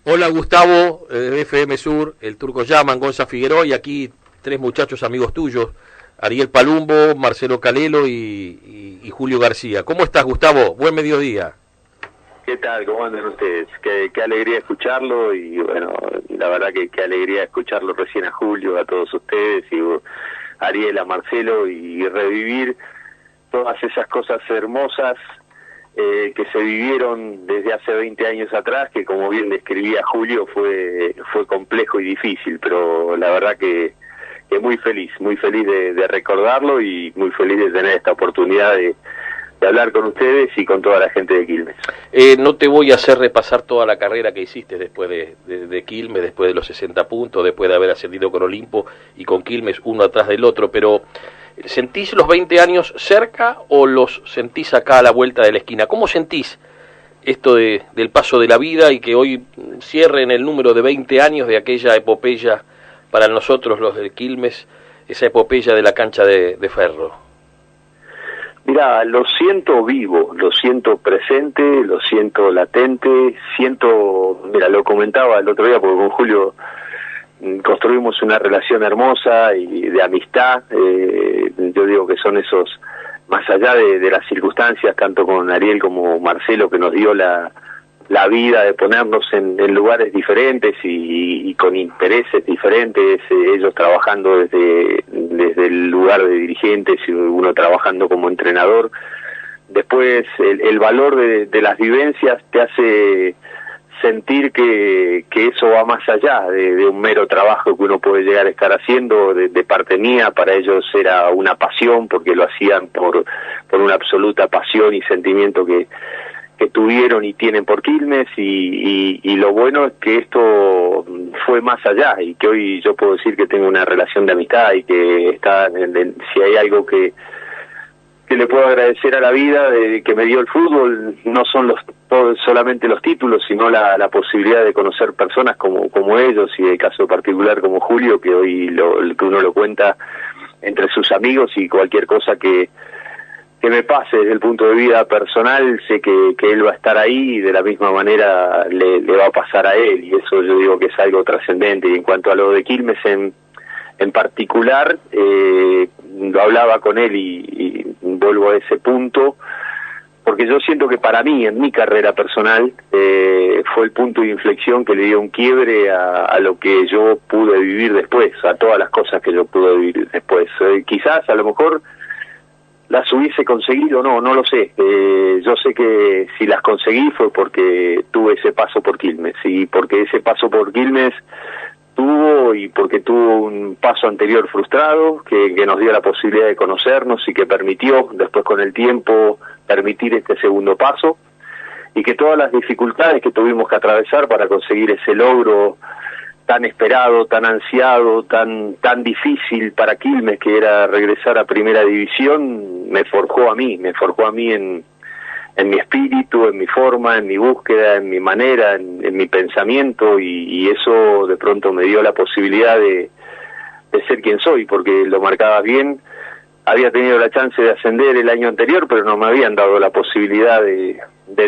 Hola Gustavo, de FM Sur, el Turco Yaman, Gonza Figueroa y aquí tres muchachos amigos tuyos, Ariel Palumbo, Marcelo Calelo y Julio García. ¿Cómo estás, Gustavo? Buen mediodía. ¿Qué tal? ¿Cómo andan ustedes? Qué alegría escucharlo y bueno, la verdad que qué alegría escucharlo recién a Julio, a todos ustedes y a Ariel, a Marcelo y revivir todas esas cosas hermosas que se vivieron desde hace 20 años atrás, que como bien describía Julio fue complejo y difícil, pero la verdad que muy feliz de recordarlo y muy feliz de tener esta oportunidad de hablar con ustedes y con toda la gente de Quilmes. No te voy a hacer repasar toda la carrera que hiciste después de Quilmes, después de los 60 puntos, después de haber ascendido con Olimpo y con Quilmes uno atrás del otro, pero ¿sentís los 20 años cerca o los sentís acá a la vuelta de la esquina? ¿Cómo sentís esto del paso de la vida y que hoy cierren el número de 20 años de aquella epopeya para nosotros los de Quilmes, esa epopeya de la cancha de Ferro? Mirá, lo siento vivo, lo siento presente, lo siento latente, mira, lo comentaba el otro día porque con Julio construimos una relación hermosa y de amistad, yo digo que son esos, más allá de las circunstancias, tanto con Ariel como Marcelo, que nos dio la vida de ponernos en lugares diferentes y con intereses diferentes, ellos trabajando desde el lugar de dirigentes y uno trabajando como entrenador. Después el valor de las vivencias te hace sentir que eso va más allá de un mero trabajo que uno puede llegar a estar haciendo. De parte mía, para ellos era una pasión, porque lo hacían por una absoluta pasión y sentimiento que tuvieron y tienen por Quilmes, y lo bueno es que esto fue más allá y que hoy yo puedo decir que tengo una relación de amistad y que está si hay algo que le puedo agradecer a la vida que me dio el fútbol, no son solamente los títulos, sino la posibilidad de conocer personas como ellos, y el caso particular como Julio, que hoy que uno lo cuenta entre sus amigos, y cualquier cosa que me pase desde el punto de vista personal, sé que él va a estar ahí y de la misma manera le va a pasar a él, y eso yo digo que es algo trascendente. Y en cuanto a lo de Quilmes en particular, lo hablaba con él y vuelvo a ese punto, porque yo siento que para mí, en mi carrera personal, fue el punto de inflexión que le dio un quiebre a lo que yo pude vivir después, a todas las cosas que yo pude vivir después. Quizás, a lo mejor, las hubiese conseguido, no lo sé. Yo sé que si las conseguí fue porque tuve ese paso por Quilmes, y porque ese paso por Quilmes porque tuvo un paso anterior frustrado, que nos dio la posibilidad de conocernos y que permitió, después con el tiempo, permitir este segundo paso, y que todas las dificultades que tuvimos que atravesar para conseguir ese logro tan esperado, tan ansiado, tan difícil para Quilmes, que era regresar a Primera División, me forjó a mí en mi espíritu, en mi forma, en mi búsqueda, en mi manera, en mi pensamiento, y eso de pronto me dio la posibilidad de ser quien soy, porque lo marcabas bien. Había tenido la chance de ascender el año anterior, pero no me habían dado la posibilidad de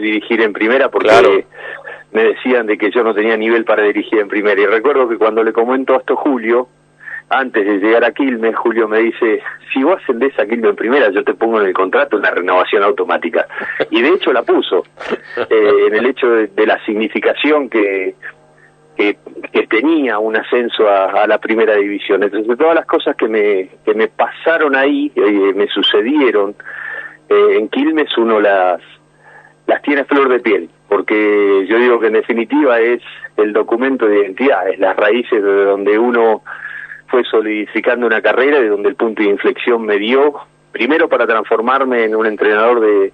dirigir en primera, porque claro, me decían de que yo no tenía nivel para dirigir en primera. Y recuerdo que cuando le comento esto a Julio, antes de llegar a Quilmes, Julio me dice: si vos ascendés a Quilmes en primera, yo te pongo en el contrato una renovación automática. Y de hecho la puso, en el hecho de la significación que tenía un ascenso a la Primera División. Entonces, todas las cosas que me pasaron ahí, me sucedieron en Quilmes, uno las tiene a flor de piel, porque yo digo que en definitiva es el documento de identidad, es las raíces de donde uno fue solidificando una carrera, de donde el punto de inflexión me dio, primero para transformarme en un entrenador de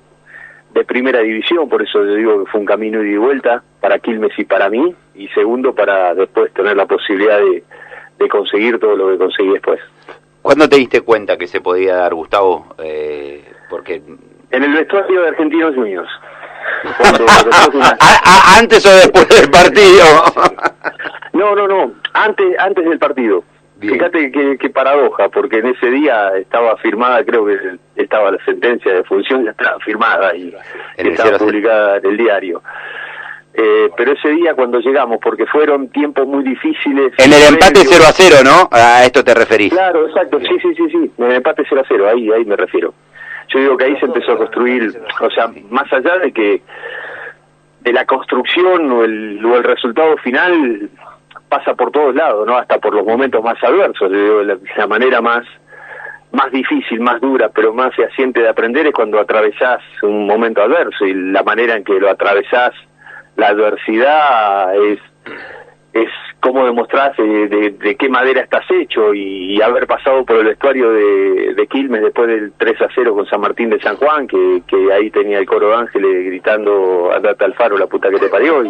Primera División, por eso yo digo que fue un camino ida y vuelta para Quilmes y para mí, y segundo para después tener la posibilidad de conseguir todo lo que conseguí después. ¿Cuándo te diste cuenta que se podía dar, Gustavo? Porque en el vestuario de Argentinos Juniors. ¿Antes o después del partido? No, antes del partido. Bien. Fíjate qué paradoja, porque en ese día estaba firmada, creo que estaba la sentencia de función, ya estaba firmada y estaba publicada en el diario. pero ese día cuando llegamos, porque fueron tiempos muy difíciles. En el empate 0-0, ¿no? A esto te referís. Claro, exacto, sí, en el empate 0-0, ahí me refiero. Yo digo que ahí se empezó a construir, o sea, más allá de que de la construcción o el resultado final pasa por todos lados, ¿no? Hasta por los momentos más adversos. Yo digo, la manera más difícil, más dura, pero más fehaciente de aprender es cuando atravesás un momento adverso, y la manera en que lo atravesás, la adversidad, es cómo demostrás de qué madera estás hecho, y haber pasado por el vestuario de Quilmes después del 3-0 con San Martín de San Juan, que ahí tenía el coro de Ángeles gritando andate al faro la puta que te parió,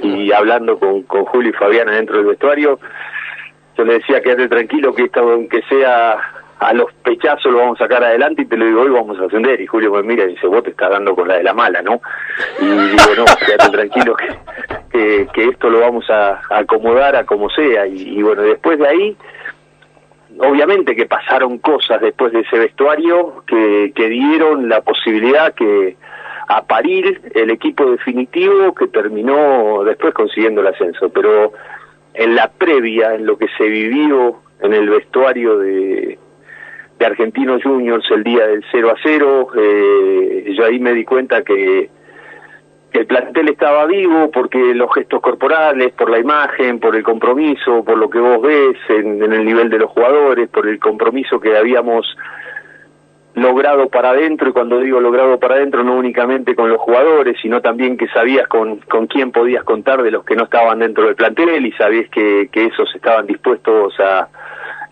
y hablando con Julio y Fabiana dentro del vestuario. Yo le decía, quédate tranquilo, que esto, aunque sea a los pechazos, lo vamos a sacar adelante, y te lo digo, hoy vamos a ascender. Y Julio me mira y dice, vos te estás dando con la de la mala, ¿no? Y digo, no, quédate tranquilo, que esto lo vamos a acomodar a como sea. Y bueno, después de ahí, obviamente que pasaron cosas después de ese vestuario que dieron la posibilidad a parir el equipo definitivo que terminó después consiguiendo el ascenso. Pero en la previa, en lo que se vivió en el vestuario de Argentinos Juniors el día del 0-0, yo ahí me di cuenta que el plantel estaba vivo, porque los gestos corporales, por la imagen, por el compromiso, por lo que vos ves en el nivel de los jugadores, por el compromiso que habíamos logrado para adentro, y cuando digo logrado para adentro, no únicamente con los jugadores, sino también que sabías con quién podías contar de los que no estaban dentro del plantel, y sabías que esos estaban dispuestos a,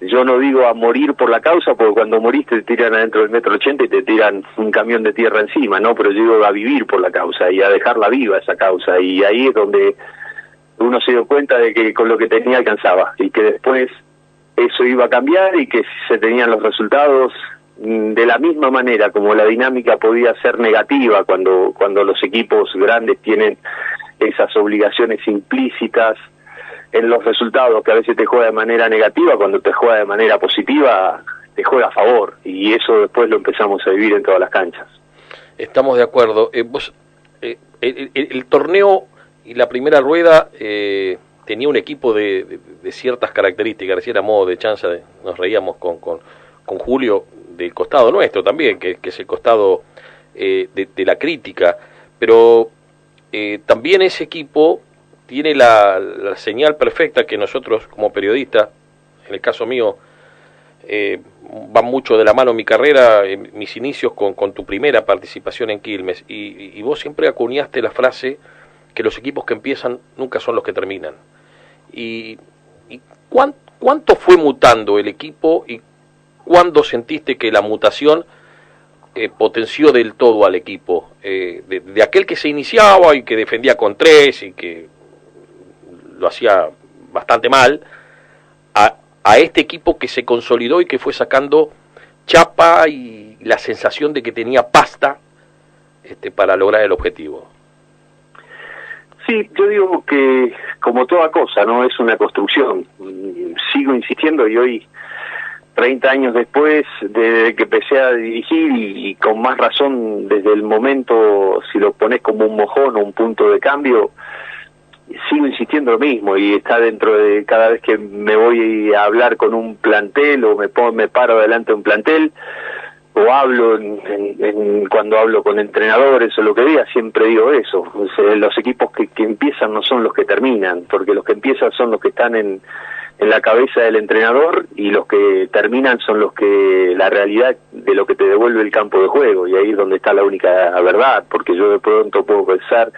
yo no digo a morir por la causa, porque cuando moriste te tiran adentro del 1,80 m y te tiran un camión de tierra encima, ¿no? Pero yo digo a vivir por la causa y a dejarla viva esa causa, y ahí es donde uno se dio cuenta de que con lo que tenía alcanzaba, y que después eso iba a cambiar, y que si se tenían los resultados de la misma manera como la dinámica podía ser negativa cuando los equipos grandes tienen esas obligaciones implícitas en los resultados, que a veces te juega de manera negativa, cuando te juega de manera positiva te juega a favor, y eso después lo empezamos a vivir en todas las canchas. Estamos de acuerdo. El torneo y la primera rueda tenía un equipo de ciertas características. Recién a modo de chanza nos reíamos con Julio del costado nuestro también, que es el costado de la crítica, pero también ese equipo tiene la señal perfecta que nosotros como periodistas, en el caso mío, va mucho de la mano mi carrera, mis inicios con tu primera participación en Quilmes, y vos siempre acuñaste la frase que los equipos que empiezan nunca son los que terminan. Y ¿cuánto fue mutando el equipo, y cuándo sentiste que la mutación potenció del todo al equipo? De aquel que se iniciaba y que defendía con 3 y que lo hacía bastante mal, a este equipo que se consolidó y que fue sacando chapa y la sensación de que tenía pasta para lograr el objetivo. Sí, yo digo que como toda cosa, no es una construcción. Sigo insistiendo, y hoy 30 años después de que empecé a dirigir, y con más razón desde el momento, si lo pones como un mojón o un punto de cambio, sigo insistiendo lo mismo, y está dentro de cada vez que me voy a hablar con un plantel, o me paro delante de un plantel, o hablo cuando hablo con entrenadores o lo que diga, siempre digo eso. O sea, los equipos que empiezan no son los que terminan, porque los que empiezan son los que están en la cabeza del entrenador, y los que terminan son los que, la realidad de lo que te devuelve el campo de juego, y ahí es donde está la única verdad, porque yo de pronto puedo pensar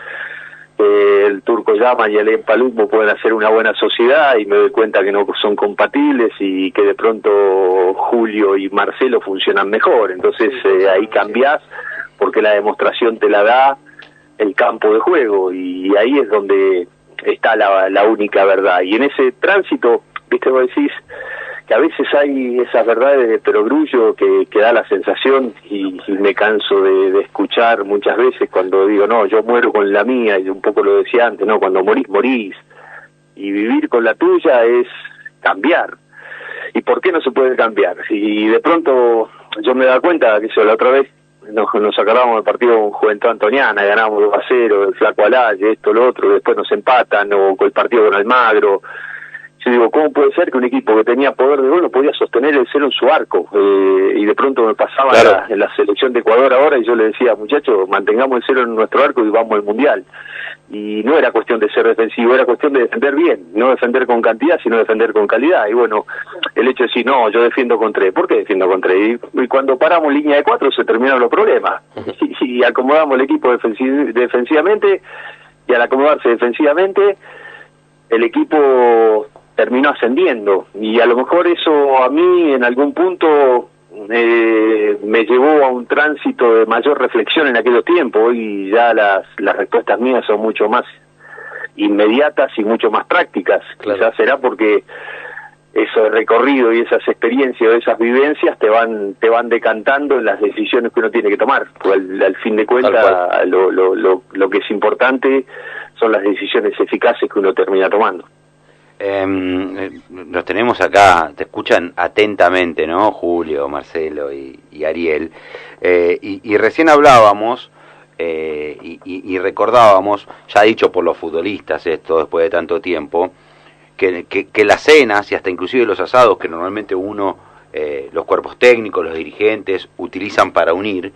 que el Turco Llama y el Empalumbo pueden hacer una buena sociedad, y me doy cuenta que no son compatibles, y que de pronto Julio y Marcelo funcionan mejor. Entonces ahí cambiás, porque la demostración te la da el campo de juego, y ahí es donde está la única verdad. Y en ese tránsito, viste, vos decís que a veces hay esas verdades de perogrullo que da la sensación, y me canso de escuchar muchas veces cuando digo, no, yo muero con la mía, y un poco lo decía antes, no, cuando morís, y vivir con la tuya es cambiar. ¿Y por qué no se puede cambiar? Y de pronto yo me da cuenta que la otra vez nos agarramos del partido con Juventud Antoniana, ganamos 2-0, el Flaco Alaye, esto, lo otro, después nos empatan, o con el partido con Almagro. Yo digo, ¿cómo puede ser que un equipo que tenía poder de gol no podía sostener el cero en su arco? Y de pronto me pasaba claro, en la selección de Ecuador ahora, y yo le decía, muchachos, mantengamos el cero en nuestro arco y vamos al Mundial. Y no era cuestión de ser defensivo, era cuestión de defender bien, no defender con cantidad, sino defender con calidad. Y bueno, el hecho de decir, no, yo defiendo con 3, ¿por qué defiendo con 3? Y cuando paramos línea de 4 se terminaron los problemas. Y acomodamos el equipo defensivamente, y al acomodarse defensivamente, el equipo terminó ascendiendo. Y a lo mejor eso a mí en algún punto me llevó a un tránsito de mayor reflexión en aquellos tiempos. Hoy ya las respuestas mías son mucho más inmediatas y mucho más prácticas. Claro. Quizás será porque ese recorrido y esas experiencias, esas vivencias te van decantando en las decisiones que uno tiene que tomar. Pues al fin de cuentas lo que es importante son las decisiones eficaces que uno termina tomando. Los tenemos acá, te escuchan atentamente, ¿no? Julio, Marcelo y Ariel. Y recién hablábamos y recordábamos, ya dicho por los futbolistas esto después de tanto tiempo, que las cenas y hasta inclusive los asados que normalmente los cuerpos técnicos, los dirigentes utilizan para unir,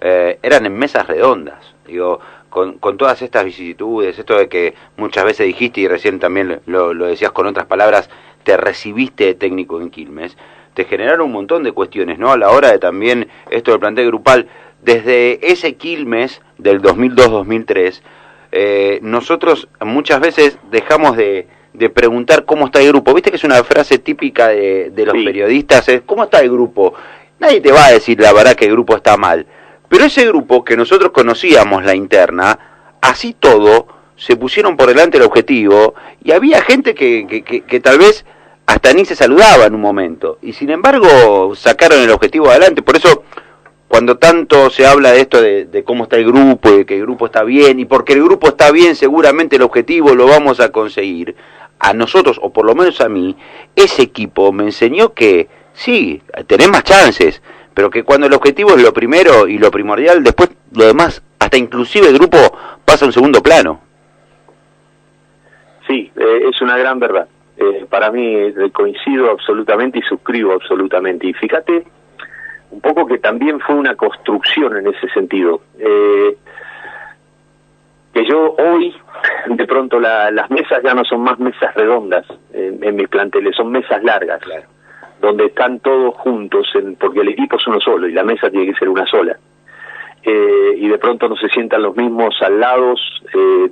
eran en mesas redondas. Digo, con todas estas vicisitudes, esto de que muchas veces dijiste y recién también lo decías con otras palabras, te recibiste de técnico en Quilmes, te generaron un montón de cuestiones, ¿no? A la hora de también esto del plantel grupal, desde ese Quilmes del 2002-2003, nosotros muchas veces dejamos de preguntar cómo está el grupo. Viste que es una frase típica de los periodistas, es ¿cómo está el grupo? Nadie te va a decir la verdad que el grupo está mal. Pero ese grupo que nosotros conocíamos, la interna, así todo, se pusieron por delante el objetivo y había gente que tal vez hasta ni se saludaba en un momento. Y sin embargo sacaron el objetivo adelante. Por eso, cuando tanto se habla de esto de cómo está el grupo, y de que el grupo está bien, y porque el grupo está bien seguramente el objetivo lo vamos a conseguir, a nosotros, o por lo menos a mí, ese equipo me enseñó que sí, tenés más chances, pero que cuando el objetivo es lo primero y lo primordial, después lo demás, hasta inclusive el grupo, pasa a un segundo plano. Sí, es una gran verdad. Para mí coincido absolutamente y suscribo absolutamente. Y fíjate un poco que también fue una construcción en ese sentido. Que yo hoy, de pronto las mesas ya no son más mesas redondas en mis planteles, son mesas largas. Claro. Donde están todos juntos, porque el equipo es uno solo y la mesa tiene que ser una sola. Y de pronto no se sientan los mismos al lado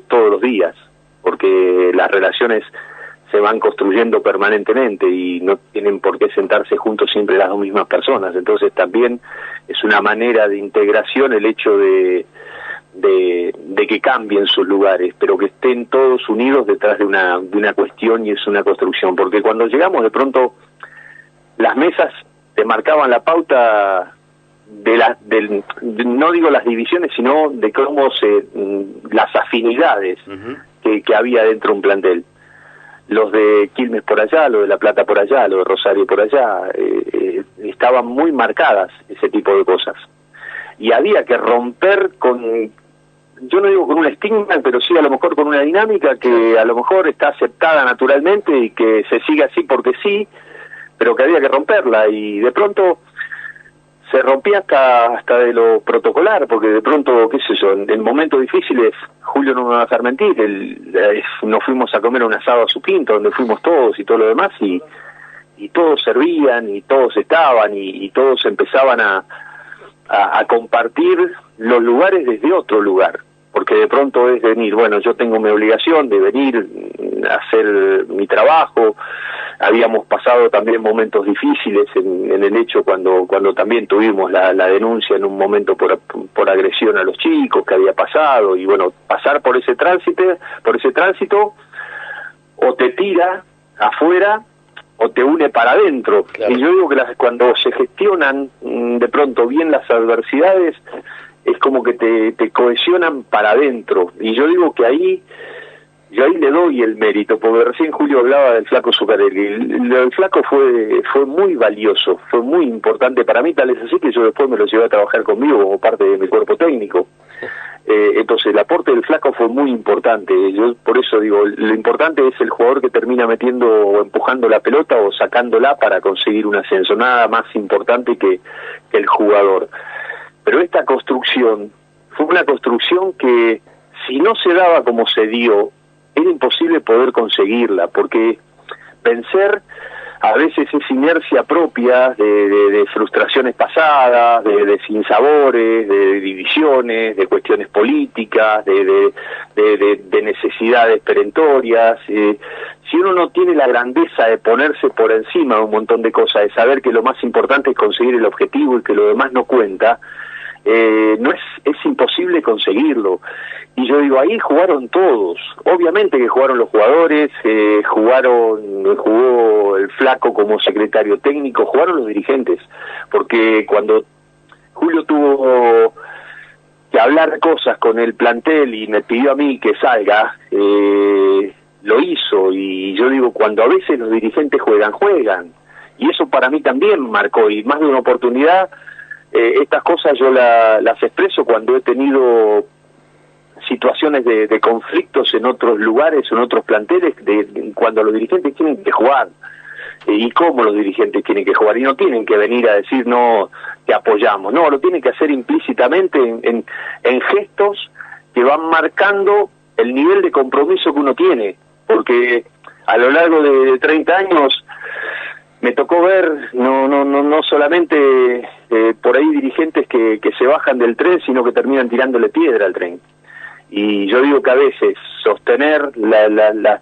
todos los días, porque las relaciones se van construyendo permanentemente y no tienen por qué sentarse juntos siempre las dos mismas personas. Entonces también es una manera de integración el hecho de que cambien sus lugares, pero que estén todos unidos detrás de una cuestión, y es una construcción. Porque cuando llegamos de pronto, las mesas te marcaban la pauta no digo las divisiones, sino de cómo las afinidades que había dentro de un plantel. Los de Quilmes por allá, los de La Plata por allá, los de Rosario por allá, estaban muy marcadas ese tipo de cosas. Y había que romper yo no digo con un estigma, pero sí a lo mejor con una dinámica que a lo mejor está aceptada naturalmente y que se sigue así porque sí, pero que había que romperla, y de pronto se rompía hasta de lo protocolar, porque de pronto, qué sé yo, en momentos difíciles, Julio no me va a dejar mentir, nos fuimos a comer un asado a su quinta, donde fuimos todos y todo lo demás, y todos servían, y todos estaban, y todos empezaban a compartir los lugares desde otro lugar, porque de pronto es venir, bueno, yo tengo mi obligación de venir a hacer mi trabajo. Habíamos pasado también momentos difíciles en el hecho cuando también tuvimos la denuncia en un momento por agresión a los chicos que había pasado, y bueno, pasar por ese tránsito o te tira afuera o te une para adentro. Claro. Y yo digo que cuando se gestionan de pronto bien las adversidades, es como que te cohesionan para adentro. Y yo digo que ahí yo ahí le doy el mérito, porque recién Julio hablaba del Flaco Zuccarelli. El Flaco fue muy valioso, fue muy importante para mí, tal es así que yo después me lo llevé a trabajar conmigo como parte de mi cuerpo técnico. Entonces el aporte del Flaco fue muy importante. Yo por eso digo, lo importante es el jugador que termina metiendo o empujando la pelota o sacándola para conseguir un ascenso, nada más importante que el jugador. Pero esta construcción fue una construcción que, si no se daba como se dio, era imposible poder conseguirla, porque vencer a veces es inercia propia de frustraciones pasadas, de sinsabores, de divisiones, de cuestiones políticas, de necesidades perentorias. Si uno no tiene la grandeza de ponerse por encima de un montón de cosas, de saber que lo más importante es conseguir el objetivo y que lo demás no cuenta, es imposible conseguirlo. Y yo digo, ahí jugaron todos, obviamente que jugaron los jugadores, jugó el Flaco como secretario técnico, jugaron los dirigentes, porque cuando Julio tuvo que hablar cosas con el plantel y me pidió a mí que salga, lo hizo. Y yo digo, cuando a veces los dirigentes juegan, y eso para mí también marcó, y más de una oportunidad, estas cosas yo las expreso cuando he tenido situaciones de conflictos en otros lugares, en otros planteles, cuando los dirigentes tienen que jugar, y cómo los dirigentes tienen que jugar, y no tienen que venir a decir no, te apoyamos, no, lo tienen que hacer implícitamente en gestos que van marcando el nivel de compromiso que uno tiene, porque a lo largo de 30 años me tocó ver no solamente por ahí dirigentes que se bajan del tren, sino que terminan tirándole piedra al tren. Y yo digo que a veces sostener las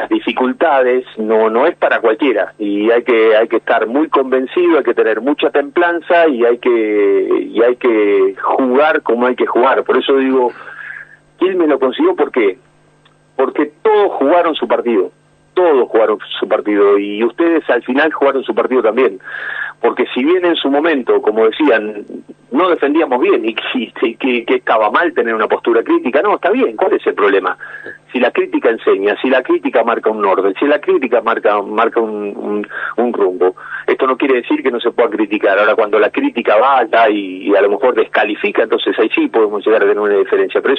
dificultades no es para cualquiera, y hay que estar muy convencido, hay que tener mucha templanza, y hay que jugar como hay que jugar. Por eso digo, Quilmes lo consiguió. ¿Por qué? Porque todos jugaron su partido, y ustedes al final jugaron su partido también, porque si bien en su momento, como decían, no defendíamos bien y que estaba mal tener una postura crítica, no, está bien, ¿cuál es el problema? Si la crítica enseña, si la crítica marca un orden, si la crítica marca un rumbo, esto no quiere decir que no se pueda criticar. Ahora, cuando la crítica vaya y a lo mejor descalifica, entonces ahí sí podemos llegar a tener una diferencia, pero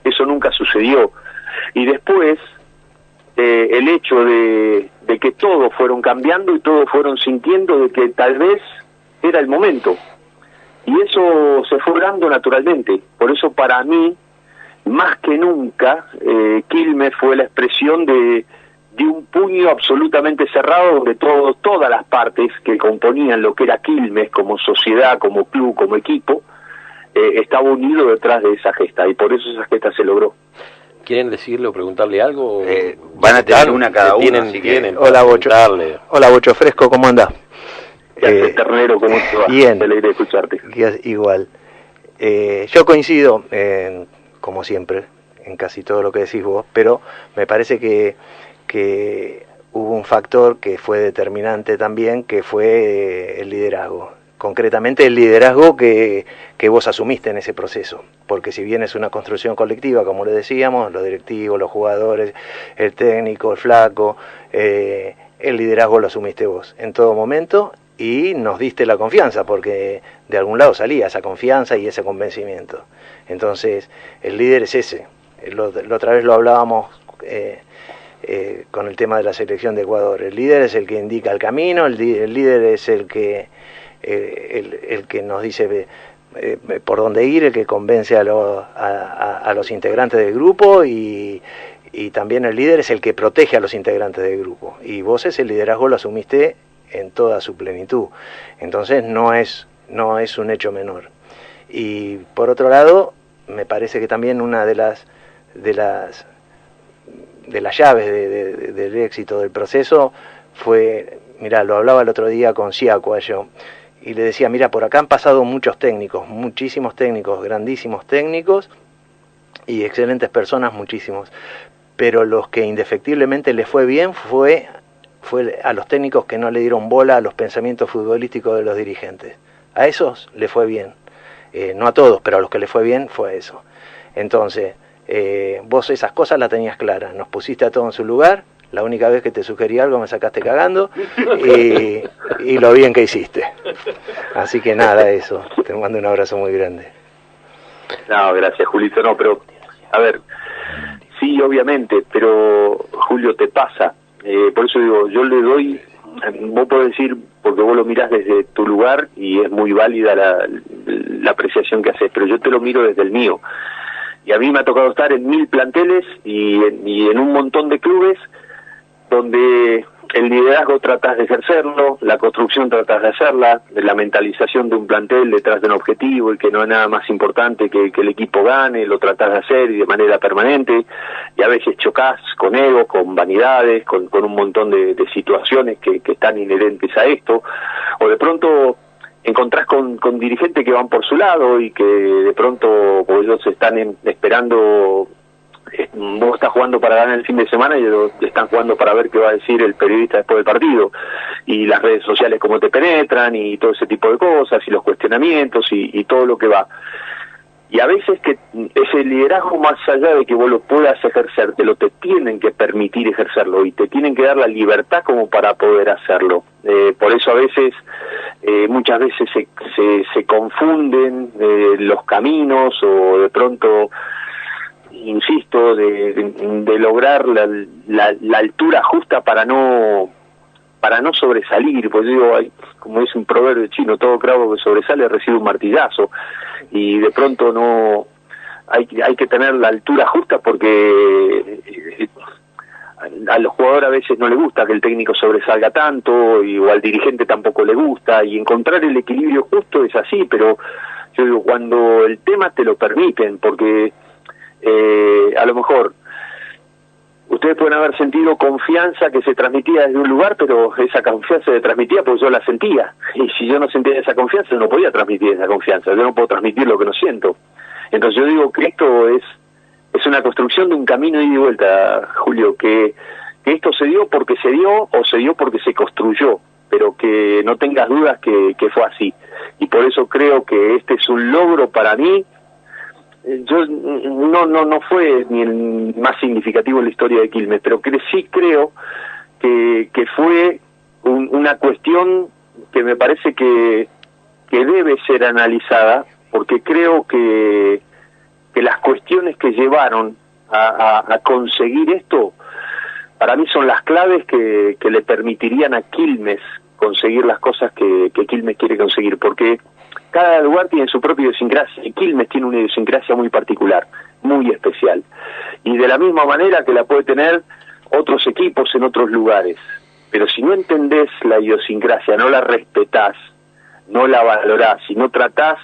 eso nunca sucedió. Y después, el hecho de que todos fueron cambiando y todos fueron sintiendo de que tal vez era el momento, y eso se fue dando naturalmente. Por eso para mí, más que nunca, Quilmes fue la expresión de un puño absolutamente cerrado, donde todas las partes que componían lo que era Quilmes como sociedad, como club, como equipo, estaba unido detrás de esa gesta, y por eso esa gesta se logró. ¿Quieren decirle o preguntarle algo? Van a tener una cada uno. Tienen Hola, Bocho. Hola, Bocho Fresco, ¿cómo andás? Ternero, ¿cómo te va? Bien. Me alegra escucharte. Igual. Yo coincido, como siempre, en casi todo lo que decís vos, pero me parece que hubo un factor que fue determinante también, que fue el liderazgo. Concretamente el liderazgo que vos asumiste en ese proceso, porque si bien es una construcción colectiva, como le decíamos, los directivos, los jugadores, el técnico, el Flaco, el liderazgo lo asumiste vos en todo momento, y nos diste la confianza, porque de algún lado salía esa confianza y ese convencimiento. Entonces el líder es ese. La otra vez lo hablábamos con el tema de la selección de Ecuador. El líder es el que indica el camino, el líder es el que nos dice por dónde ir, el que convence a los integrantes del grupo, y también el líder es el que protege a los integrantes del grupo, y vos ese liderazgo lo asumiste en toda su plenitud. Entonces no es un hecho menor. Y por otro lado, me parece que también una de las llaves del éxito del proceso fue, mirá, lo hablaba el otro día con Siacua yo, y le decía, mira, por acá han pasado muchos técnicos, muchísimos técnicos, grandísimos técnicos y excelentes personas, muchísimos, pero los que indefectiblemente les fue bien fue a los técnicos que no le dieron bola a los pensamientos futbolísticos de los dirigentes. A esos les fue bien, no a todos, pero a los que les fue bien fue eso. Entonces, vos esas cosas las tenías claras, nos pusiste a todos en su lugar, la única vez que te sugerí algo me sacaste cagando, y lo bien que hiciste. Así que nada, eso, te mando un abrazo muy grande. No, gracias, Julito. No, pero, a ver, sí, obviamente, pero, Julio, te pasa. Por eso digo, yo le doy, vos podés decir, porque vos lo mirás desde tu lugar y es muy válida la apreciación que haces, pero yo te lo miro desde el mío. Y a mí me ha tocado estar en 1000 planteles y en un montón de clubes donde el liderazgo tratas de ejercerlo, la construcción tratas de hacerla, la mentalización de un plantel detrás de un objetivo y que no es nada más importante que el equipo gane, lo tratas de hacer y de manera permanente, y a veces chocas con egos, con vanidades, con un montón de situaciones que están inherentes a esto, o de pronto encontrás con dirigentes que van por su lado y que de pronto pues, ellos están esperando. Vos estás jugando para ganar el fin de semana y ellos están jugando para ver qué va a decir el periodista después del partido, y las redes sociales cómo te penetran y todo ese tipo de cosas y los cuestionamientos y todo lo que va. Y a veces que ese liderazgo, más allá de que vos lo puedas ejercer, te lo tienen que permitir ejercerlo y te tienen que dar la libertad como para poder hacerlo. Por eso a veces, muchas veces se confunden los caminos, o de pronto, insisto, de lograr la altura justa para no sobresalir. Pues digo, como dice un proverbio chino, todo clavo que sobresale recibe un martillazo, y de pronto no hay que tener la altura justa, porque a los jugadores a veces no les gusta que el técnico sobresalga tanto, o al dirigente tampoco le gusta, y encontrar el equilibrio justo es así. Pero yo digo, cuando el tema te lo permiten, porque a lo mejor ustedes pueden haber sentido confianza que se transmitía desde un lugar, pero esa confianza se transmitía porque yo la sentía, y si yo no sentía esa confianza no podía transmitir esa confianza, yo no puedo transmitir lo que no siento. Entonces yo digo que esto es una construcción de un camino ida y vuelta, Julio, que esto se dio porque se dio, o se dio porque se construyó, pero que no tengas dudas que fue así, y por eso creo que este es un logro para mí. Yo no fue ni el más significativo en la historia de Quilmes, pero que sí creo que fue una cuestión que me parece que debe ser analizada, porque creo que las cuestiones que llevaron a conseguir esto, para mí son las claves que le permitirían a Quilmes conseguir las cosas que Quilmes quiere conseguir, porque cada lugar tiene su propia idiosincrasia, y Quilmes tiene una idiosincrasia muy particular, muy especial, y de la misma manera que la puede tener otros equipos en otros lugares. Pero si no entendés la idiosincrasia, no la respetás, no la valorás, y no tratás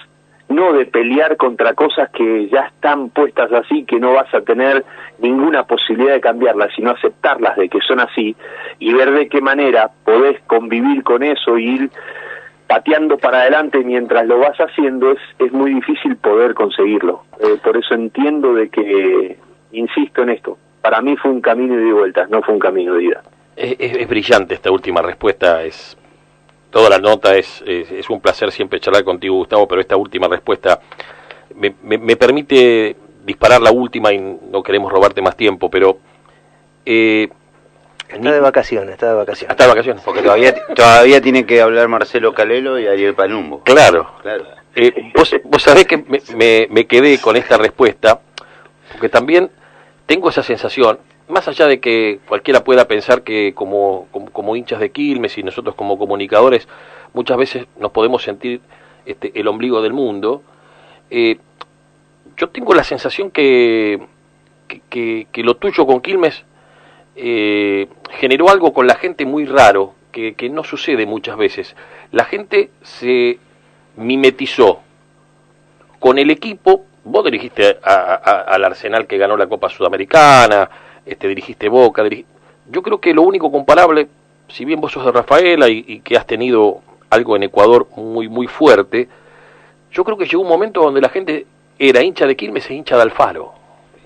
no de pelear contra cosas que ya están puestas así, que no vas a tener ninguna posibilidad de cambiarlas, sino aceptarlas de que son así, y ver de qué manera podés convivir con eso y ir pateando para adelante mientras lo vas haciendo, es muy difícil poder conseguirlo. Por eso entiendo de que, insisto en esto, para mí fue un camino de vueltas, no fue un camino de ida. Es brillante esta última respuesta, toda la nota, es un placer siempre charlar contigo, Gustavo, pero esta última respuesta me permite disparar la última, y no queremos robarte más tiempo, pero... Está de vacaciones. Está de vacaciones. Porque todavía tiene que hablar Marcelo Calelo y Ariel Palumbo. Claro. Vos sabés que me quedé con esta respuesta, porque también tengo esa sensación, más allá de que cualquiera pueda pensar que como hinchas de Quilmes y nosotros como comunicadores muchas veces nos podemos sentir el ombligo del mundo, yo tengo la sensación que lo tuyo con Quilmes generó algo con la gente muy raro, que no sucede muchas veces. La gente se mimetizó con el equipo. Vos dirigiste al Arsenal, que ganó la Copa Sudamericana, dirigiste Boca, yo creo que lo único comparable, si bien vos sos de Rafaela y que has tenido algo en Ecuador muy muy fuerte, yo creo que llegó un momento donde la gente era hincha de Quilmes e hincha de Alfaro,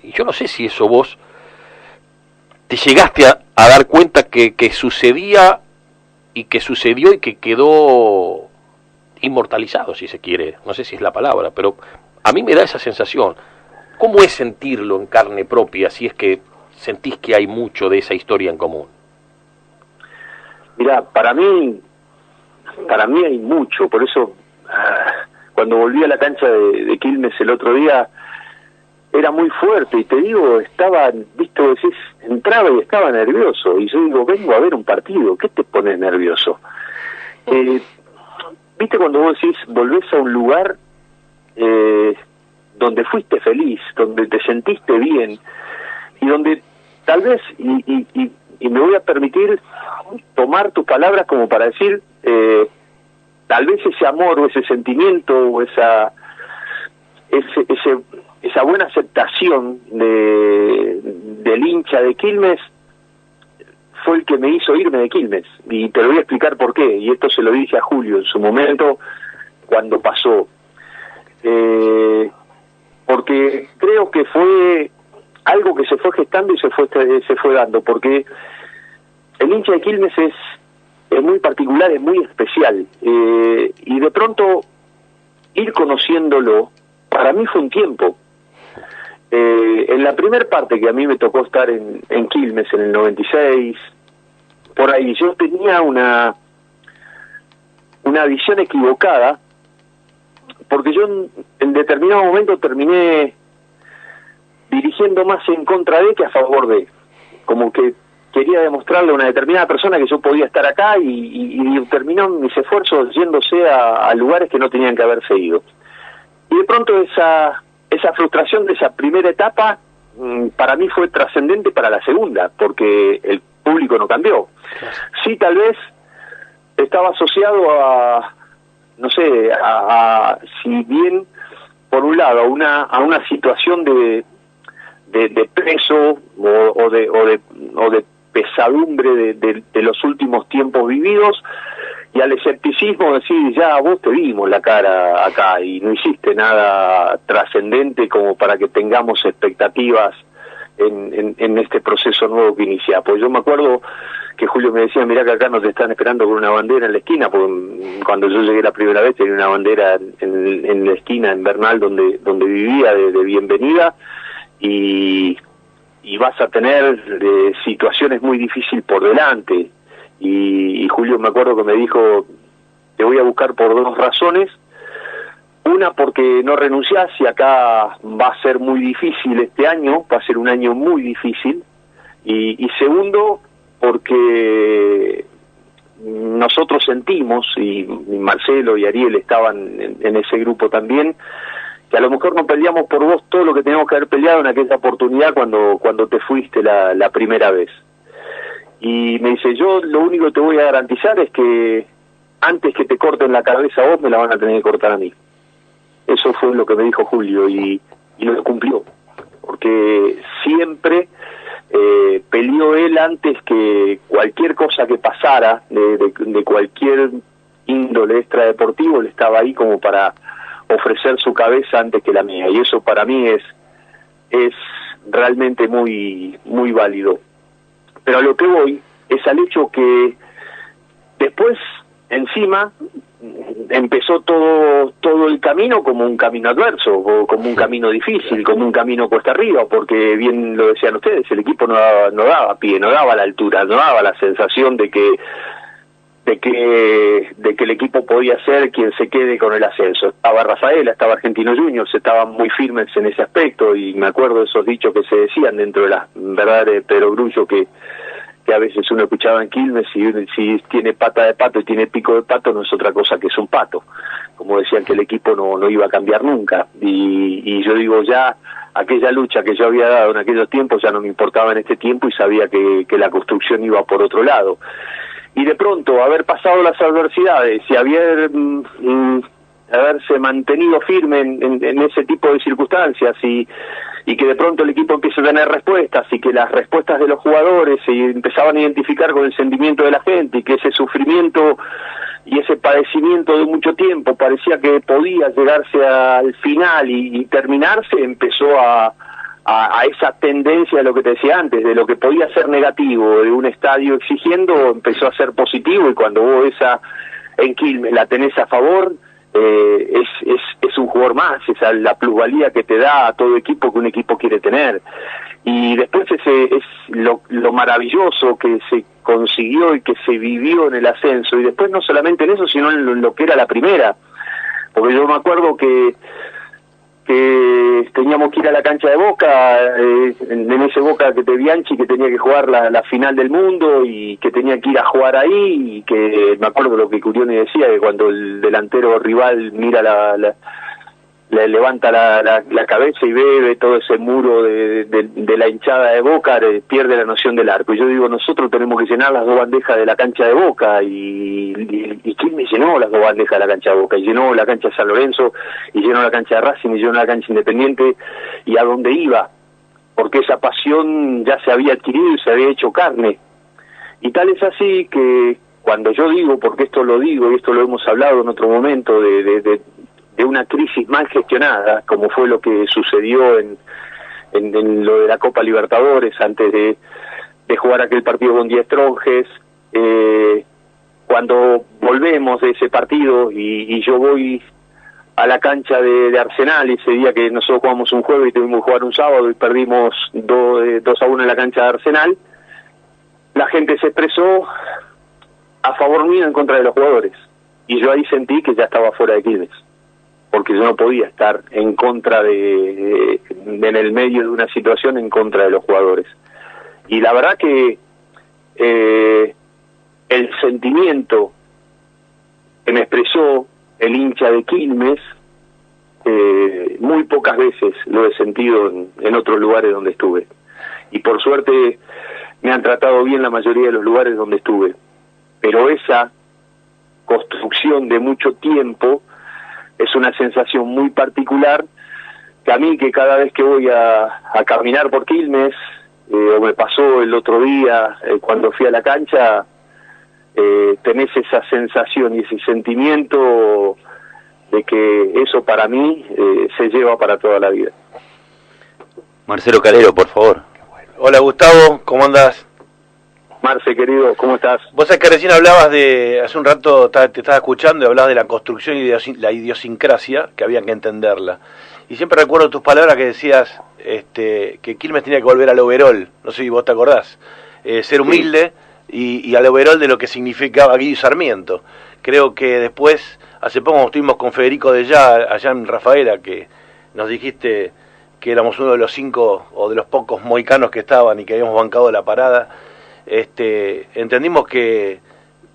y yo no sé si eso vos te llegaste a dar cuenta que sucedía, y que sucedió, y que quedó inmortalizado, si se quiere, no sé si es la palabra, pero a mí me da esa sensación. ¿Cómo es sentirlo en carne propia, si es que sentís que hay mucho de esa historia en común? Mira, para mí hay mucho, por eso cuando volví a la cancha de Quilmes el otro día era muy fuerte, y te digo, decís, entraba y estaba nervioso, y yo digo, vengo a ver un partido, ¿qué te pones nervioso? Viste cuando vos decís, volvés a un lugar donde fuiste feliz, donde te sentiste bien, y donde tal vez, y me voy a permitir tomar tus palabras como para decir, tal vez ese amor o ese sentimiento o esa buena aceptación del hincha de Quilmes fue el que me hizo irme de Quilmes, y te lo voy a explicar por qué, y esto se lo dije a Julio en su momento cuando pasó, porque creo que fue algo que se fue gestando y se fue dando, porque el hincha de Quilmes es muy particular, es muy especial, y de pronto ir conociéndolo para mí fue un tiempo. En la primer parte que a mí me tocó estar en Quilmes en el 96, por ahí yo tenía una visión equivocada, porque yo en determinado momento terminé dirigiendo más en contra de que a favor de, como que quería demostrarle a una determinada persona que yo podía estar acá, y terminó mis esfuerzos yéndose a lugares que no tenían que haberse ido. Y de pronto esa frustración de esa primera etapa para mí fue trascendente para la segunda, porque el público no cambió. Sí, tal vez estaba asociado a, no sé, si bien por un lado a una situación de peso o de pesadumbre de los últimos tiempos vividos, y al escepticismo decir, ya vos te vimos la cara acá y no hiciste nada trascendente como para que tengamos expectativas en este proceso nuevo que inicia. Pues yo me acuerdo que Julio me decía, mirá que acá nos están esperando con una bandera en la esquina, porque cuando yo llegué la primera vez tenía una bandera en la esquina en Bernal donde vivía de bienvenida, y vas a tener situaciones muy difíciles por delante. Y Julio me acuerdo que me dijo, te voy a buscar por dos razones. Una, porque no renunciás, y acá va a ser muy difícil este año, va a ser un año muy difícil. Y segundo, porque nosotros sentimos, y Marcelo y Ariel estaban en ese grupo también, que a lo mejor no peleamos por vos todo lo que teníamos que haber peleado en aquella oportunidad cuando te fuiste la primera vez. Y me dice, yo lo único que te voy a garantizar es que antes que te corten la cabeza a vos, me la van a tener que cortar a mí. Eso fue lo que me dijo Julio, y lo cumplió, porque siempre peleó él antes que cualquier cosa que pasara, de cualquier índole extradeportivo, él estaba ahí como para ofrecer su cabeza antes que la mía, y eso para mí es realmente muy, muy válido. Pero a lo que voy es al hecho que después, encima, empezó todo el camino como un camino adverso, o como un camino difícil, como un camino cuesta arriba, porque bien lo decían ustedes, el equipo no daba pie, no daba la altura, no daba la sensación de que el equipo podía ser quien se quede con el ascenso. Estaba Rafaela, estaba Argentino Juniors, estaban muy firmes en ese aspecto, y me acuerdo de esos dichos que se decían dentro de las verdades de Pedro Grullo, que a veces uno escuchaba en Quilmes, si tiene pata de pato y tiene pico de pato, no es otra cosa que es un pato. Como decían, que el equipo no iba a cambiar nunca, y yo digo, ya aquella lucha que yo había dado en aquellos tiempos ya no me importaba en este tiempo, y sabía que la construcción iba por otro lado. Y de pronto haber pasado las adversidades y haberse mantenido firme en ese tipo de circunstancias, y que de pronto el equipo empiece a tener respuestas, y que las respuestas de los jugadores se empezaban a identificar con el sentimiento de la gente, y que ese sufrimiento y ese padecimiento de mucho tiempo parecía que podía llegarse al final y terminarse, empezó a esa tendencia de lo que te decía antes, de lo que podía ser negativo de un estadio exigiendo, empezó a ser positivo, y cuando vos esa en Quilmes la tenés a favor, es un jugador más, esa la plusvalía que te da a todo equipo que un equipo quiere tener. Y después es lo maravilloso que se consiguió y que se vivió en el ascenso, y después no solamente en eso, sino en lo que era la primera, porque yo me acuerdo que teníamos que ir a la cancha de Boca, en ese Boca que de Bianchi, que tenía que jugar la final del mundo y que tenía que ir a jugar ahí, y que me acuerdo lo que Curioni decía, que cuando el delantero rival mira le levanta la cabeza y ve todo ese muro de la hinchada de Boca, pierde la noción del arco. Y yo digo, nosotros tenemos que llenar las dos bandejas de la cancha de Boca, y ¿quién me llenó las dos bandejas de la cancha de Boca? Y llenó la cancha de San Lorenzo, y llenó la cancha de Racing, y llenó la cancha Independiente, y a dónde iba, porque esa pasión ya se había adquirido y se había hecho carne. Y tal es así que cuando yo digo, porque esto lo digo, y esto lo hemos hablado en otro momento, de una crisis mal gestionada, como fue lo que sucedió en lo de la Copa Libertadores antes de jugar aquel partido con Die Stronges, cuando volvemos de ese partido y yo voy a la cancha de Arsenal, y ese día que nosotros jugamos un jueves y tuvimos que jugar un sábado y perdimos 2-1 en la cancha de Arsenal, la gente se expresó a favor mío en contra de los jugadores, y yo ahí sentí que ya estaba fuera de Quilmes, porque yo no podía estar en contra en el medio de una situación en contra de los jugadores. Y la verdad que el sentimiento que me expresó el hincha de Quilmes, muy pocas veces lo he sentido en otros lugares donde estuve. Y por suerte me han tratado bien la mayoría de los lugares donde estuve. Pero esa construcción de mucho tiempo es una sensación muy particular, que a mí, que cada vez que voy a caminar por Quilmes, o me pasó el otro día cuando fui a la cancha, tenés esa sensación y ese sentimiento de que eso para mí se lleva para toda la vida. Marcelo Calero, por favor. Hola Gustavo, ¿cómo andás? Marce, querido, ¿cómo estás? Vos sabés que recién hablabas hace un rato te estaba escuchando y hablabas de la construcción y la idiosincrasia, que había que entenderla. Y siempre recuerdo tus palabras que decías que Quilmes tenía que volver al overol, no sé si vos te acordás, ser humilde y al overol de lo que significaba Guido Sarmiento. Creo que después, hace poco estuvimos con Federico allá en Rafaela, que nos dijiste que éramos uno de los 5 o de los pocos mohicanos que estaban y que habíamos bancado la parada. Entendimos que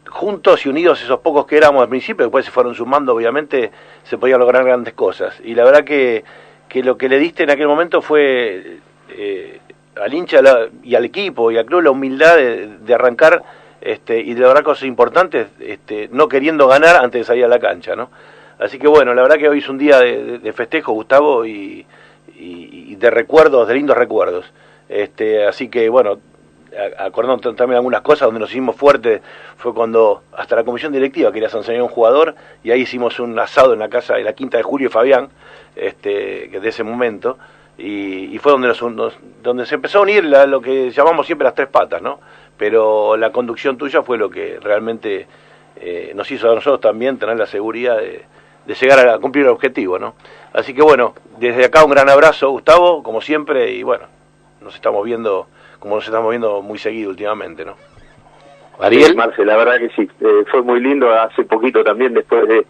juntos y unidos, esos pocos que éramos al principio, después se fueron sumando, obviamente se podían lograr grandes cosas, y la verdad que lo que le diste en aquel momento fue al hincha y al equipo y al club la humildad de arrancar y de lograr cosas importantes, no queriendo ganar antes de salir a la cancha, ¿no? Así que bueno, la verdad que hoy es un día de festejo, Gustavo, y de recuerdos, de lindos recuerdos, así que bueno, acordando también algunas cosas donde nos hicimos fuertes, fue cuando hasta la comisión directiva quería sancionar a un jugador, y ahí hicimos un asado en la casa de la quinta de Julio y Fabián, que de ese momento, y fue donde se empezó a unir lo que llamamos siempre las tres patas, ¿no? Pero la conducción tuya fue lo que realmente nos hizo a nosotros también tener la seguridad de llegar a cumplir el objetivo, ¿no? Así que bueno, desde acá un gran abrazo, Gustavo, como siempre, y bueno, nos estamos viendo muy seguido últimamente, ¿no? Ariel. Sí, Marce, la verdad que sí, fue muy lindo. Hace poquito también, después de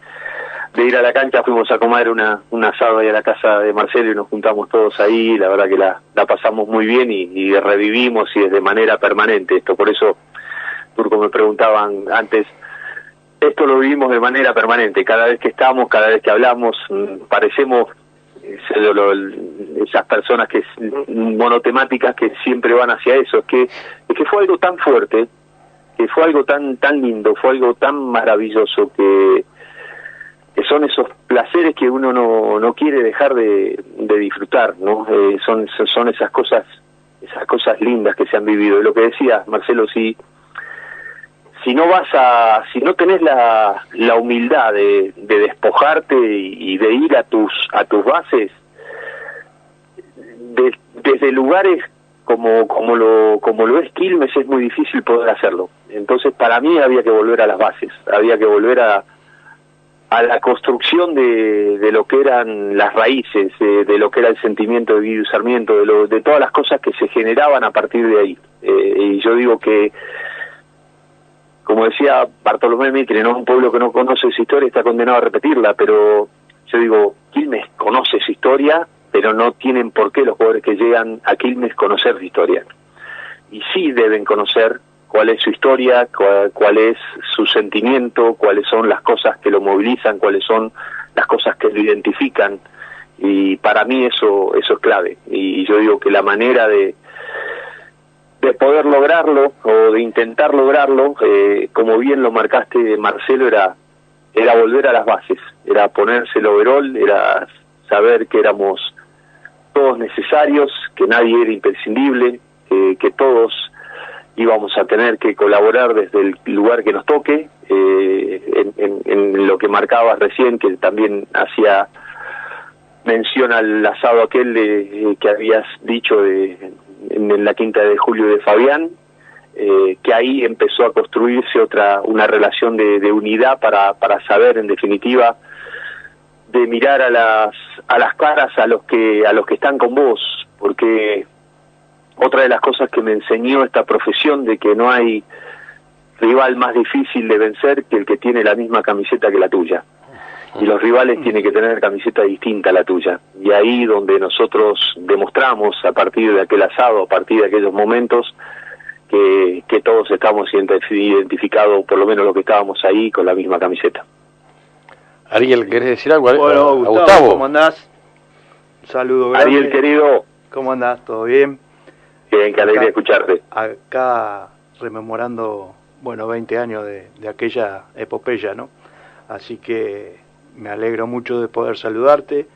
ir a la cancha, fuimos a comer un asado ahí a la casa de Marcelo y nos juntamos todos ahí. La verdad que la pasamos muy bien y revivimos, y es de manera permanente esto. Por eso, Turco, me preguntaban antes, esto lo vivimos de manera permanente. Cada vez que estamos, cada vez que hablamos, parecemos esas personas monotemáticas que siempre van hacia eso. Es que fue algo tan fuerte, que fue algo tan lindo, fue algo tan maravilloso, que son esos placeres que uno no quiere dejar de disfrutar, ¿no? Son esas cosas lindas que se han vivido. Y lo que decía Marcelo, si no tenés la humildad de despojarte y de ir a tus bases, desde lugares como lo es Quilmes, es muy difícil poder hacerlo. Entonces, para mí había que volver a las bases, había que volver a a la construcción de lo que eran las raíces, de lo que era el sentimiento de Guido Sarmiento, de todas las cosas que se generaban a partir de ahí. Y yo digo que, como decía Bartolomé Mitre, ¿no? Un pueblo que no conoce su historia está condenado a repetirla, pero yo digo, Quilmes conoce su historia, pero no tienen por qué los jugadores que llegan a Quilmes conocer su historia. Y sí deben conocer cuál es su historia, cuál es su sentimiento, cuáles son las cosas que lo movilizan, cuáles son las cosas que lo identifican, y para mí eso es clave. Y yo digo que la manera de poder lograrlo, o de intentar lograrlo, como bien lo marcaste, Marcelo, era volver a las bases, era ponerse el overol, era saber que éramos todos necesarios, que nadie era imprescindible, que todos íbamos a tener que colaborar desde el lugar que nos toque, en lo que marcabas recién, que también hacía mención al asado aquel que habías dicho en la quinta de Julio de Fabián, que ahí empezó a construirse una relación de unidad para saber, en definitiva, de mirar a las caras a los que están con vos, porque otra de las cosas que me enseñó esta profesión, de que no hay rival más difícil de vencer que el que tiene la misma camiseta que la tuya, y los rivales tienen que tener camiseta distinta a la tuya, y ahí donde nosotros demostramos, a partir de aquel asado, a partir de aquellos momentos, que todos estamos identificados, por lo menos los que estábamos ahí, con la misma camiseta. Ariel, ¿querés decir algo? Bueno, Gustavo, ¿cómo andás? Un saludo grande. Ariel, querido. ¿Cómo andás? ¿Todo bien? Bien, qué alegría escucharte. Acá rememorando, 20 años de aquella epopeya, ¿no? Así que me alegro mucho de poder saludarte,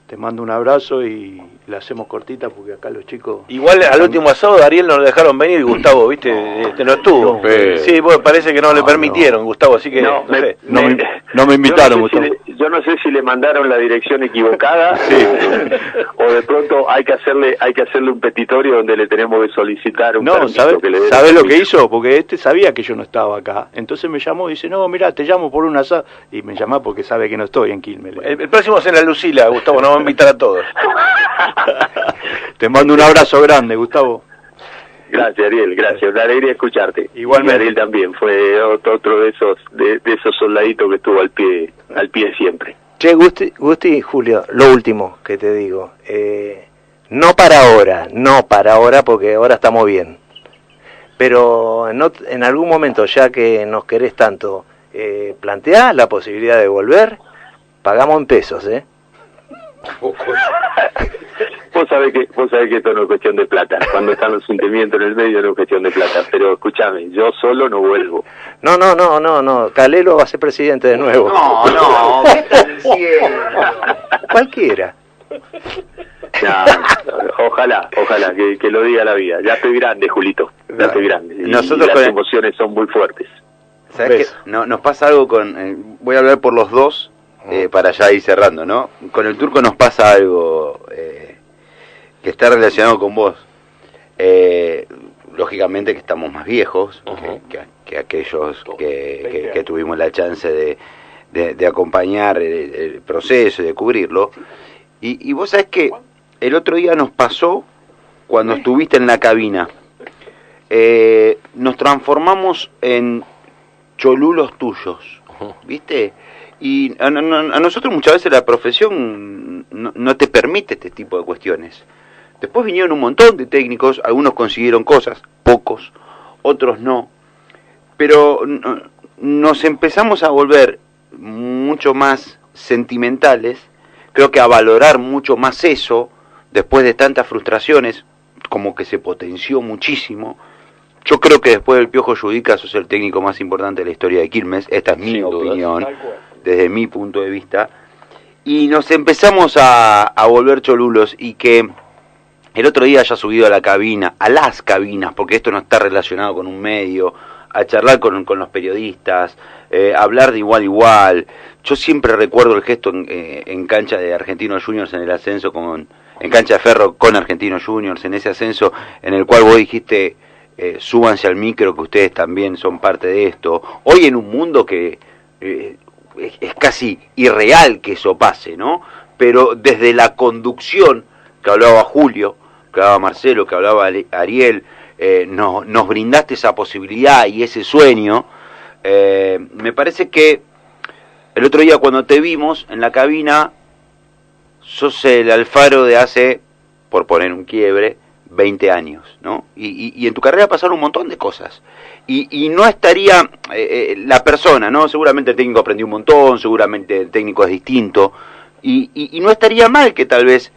te mando un abrazo y la hacemos cortita porque acá los chicos... Igual al último asado Ariel no lo dejaron venir y Gustavo, ¿viste? No estuvo. Sí, bueno, parece que no le permitieron, Gustavo, así que no sé. No me invitaron, Gustavo. Yo no sé si le mandaron la dirección equivocada, o de pronto hay que hacerle un petitorio donde le tenemos que solicitar un permiso que le dé. ¿Sabés lo que hizo? Porque sabía que yo no estaba acá, entonces me llamó y dice, no, mirá, te llamo por un asado, y me llama porque sabe que no estoy en Quilmes. El próximo es en la Lucila, Gustavo, nos va a invitar a todos. Te mando un abrazo grande, Gustavo. Gracias, Ariel, gracias. Una alegría escucharte. Igualmente. Y Ariel también fue otro de esos soldaditos que estuvo al pie siempre. Che, Gusti, Julio, lo último que te digo, no para ahora porque ahora estamos bien, pero en algún momento, ya que nos querés tanto, planteá la posibilidad de volver, pagamos en pesos, Vos sabés que esto no es cuestión de plata. Cuando están los sentimientos en el medio no es cuestión de plata. Pero escúchame, yo solo no vuelvo. No. Calelo va a ser presidente de nuevo. No, ¿qué están diciendo? Cualquiera. Ojalá que lo diga la vida. Ya estoy grande, Julito. Ya estoy grande. Nosotros las emociones son muy fuertes. ¿Sabés qué? Nos pasa algo con... voy a hablar por los dos, para ya ir cerrando, ¿no? Con el turco nos pasa algo que está relacionado con vos. Lógicamente que estamos más viejos que aquellos que tuvimos la chance de acompañar el proceso y de cubrirlo. Y vos sabés que el otro día nos pasó cuando estuviste en la cabina. Nos transformamos en cholulos tuyos, ¿viste? Y a nosotros muchas veces la profesión no te permite este tipo de cuestiones. Después vinieron un montón de técnicos, algunos consiguieron cosas, pocos, otros no. Pero nos empezamos a volver mucho más sentimentales, creo que a valorar mucho más eso, después de tantas frustraciones, como que se potenció muchísimo. Yo creo que después del Piojo Judica sos el técnico más importante de la historia de Quilmes, esta es mi opinión, desde mi punto de vista, y nos empezamos a volver cholulos, y que el otro día haya subido a la cabina, a las cabinas, porque esto no está relacionado con un medio, a charlar con los periodistas, hablar de igual a igual. Yo siempre recuerdo el gesto en cancha de Argentinos Juniors en el ascenso, en cancha de Ferro con Argentinos Juniors, en ese ascenso en el cual vos dijiste, súbanse al micro que ustedes también son parte de esto. Hoy en un mundo que es casi irreal que eso pase, ¿no? Pero desde la conducción que hablaba Julio, que hablaba Marcelo, que hablaba Ariel, nos brindaste esa posibilidad y ese sueño. Me parece que el otro día cuando te vimos en la cabina, sos el Alfaro de hace, por poner un quiebre, 20 años, ¿no? Y en tu carrera pasaron un montón de cosas. Y no estaría la persona, ¿no? Seguramente el técnico aprendió un montón, seguramente el técnico es distinto, y no estaría mal que tal vez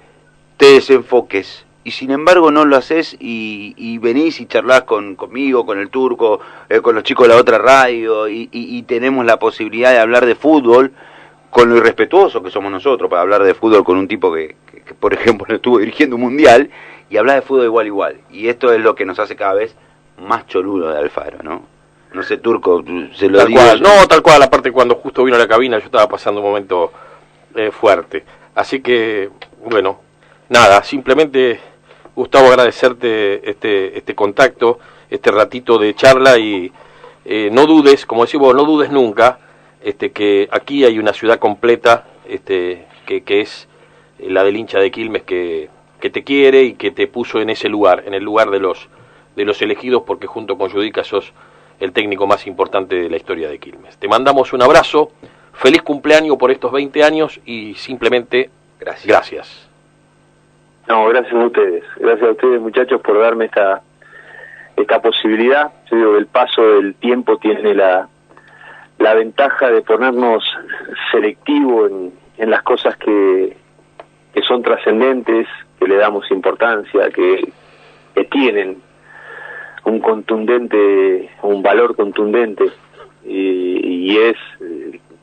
te desenfoques, y sin embargo no lo haces, y venís y charlás conmigo, con el Turco, con los chicos de la otra radio, y tenemos la posibilidad de hablar de fútbol, con lo irrespetuoso que somos nosotros para hablar de fútbol con un tipo que por ejemplo, estuvo dirigiendo un mundial, y hablar de fútbol igual a igual. Y esto es lo que nos hace cada vez más cholulo de Alfaro, ¿no? No sé, Turco, se lo digo. No, tal cual, aparte cuando justo vino a la cabina yo estaba pasando un momento fuerte. Así que, bueno, nada, simplemente, Gustavo, agradecerte este contacto, este ratito de charla, y no dudes, como decís vos, no dudes nunca, que aquí hay una ciudad completa, que es la del hincha de Quilmes, que te quiere y que te puso en ese lugar, en el lugar de los elegidos, porque junto con Judica sos el técnico más importante de la historia de Quilmes. Te mandamos un abrazo, feliz cumpleaños por estos 20 años y simplemente gracias. No, gracias a ustedes muchachos por darme esta posibilidad. Yo digo que el paso del tiempo tiene la ventaja de ponernos selectivo en las cosas que son trascendentes, que le damos importancia, que tienen un valor contundente, y es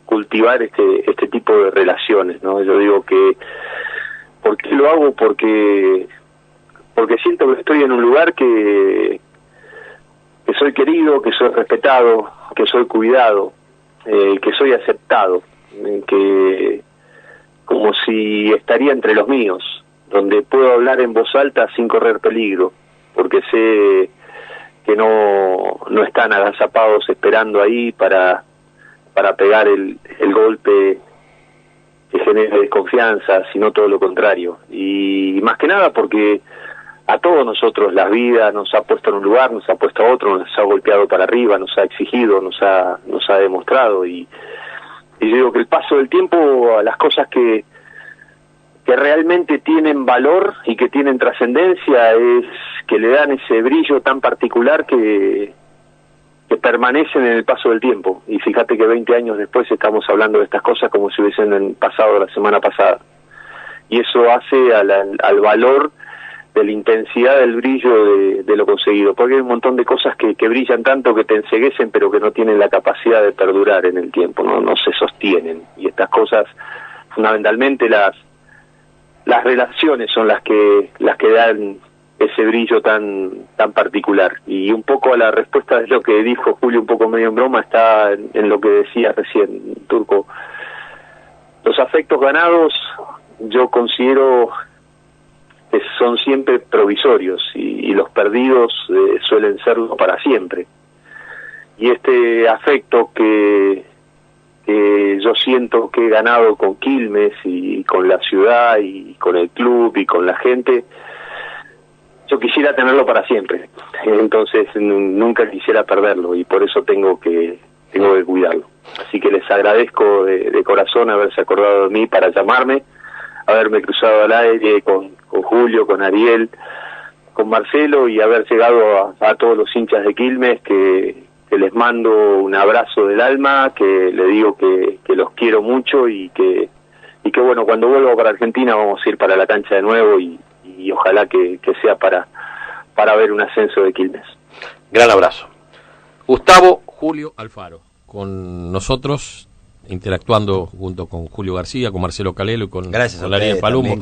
cultivar este tipo de relaciones, ¿no? Yo digo que, ¿por qué lo hago? Porque siento que estoy en un lugar que soy querido, que soy respetado, que soy cuidado, que soy aceptado, que como si estaría entre los míos, donde puedo hablar en voz alta sin correr peligro, porque sé que no están agazapados esperando ahí para pegar el golpe que genere desconfianza, sino todo lo contrario. Y más que nada porque a todos nosotros la vida nos ha puesto en un lugar, nos ha puesto a otro, nos ha golpeado para arriba, nos ha exigido, nos ha demostrado, y yo digo que el paso del tiempo, a las cosas que realmente tienen valor y que tienen trascendencia, es que le dan ese brillo tan particular que permanecen en el paso del tiempo. Y fíjate que 20 años después estamos hablando de estas cosas como si hubiesen pasado la semana pasada. Y eso hace al valor de la intensidad del brillo de lo conseguido, porque hay un montón de cosas que brillan tanto que te enceguecen, pero que no tienen la capacidad de perdurar en el tiempo, no se sostienen. Y estas cosas, fundamentalmente las relaciones son las que dan ese brillo tan particular. Y un poco a la respuesta de lo que dijo Julio, un poco medio en broma, está en lo que decía recién, Turco. Los afectos ganados yo considero que son siempre provisorios, y los perdidos suelen serlo para siempre. Y este afecto que yo siento que he ganado con Quilmes y con la ciudad y con el club y con la gente, yo quisiera tenerlo para siempre. Entonces nunca quisiera perderlo, y por eso tengo que cuidarlo. Así que les agradezco de corazón haberse acordado de mí para llamarme, haberme cruzado al aire con Julio, con Ariel, con Marcelo, y haber llegado a todos los hinchas de Quilmes, que les mando un abrazo del alma, que le digo que los quiero mucho, y que bueno, cuando vuelva para Argentina vamos a ir para la cancha de nuevo, y ojalá que sea para ver un ascenso de Quilmes. Gran abrazo. Gustavo Julio Alfaro, con nosotros, interactuando junto con Julio García, con Marcelo Calelo y con Ariel Palomo.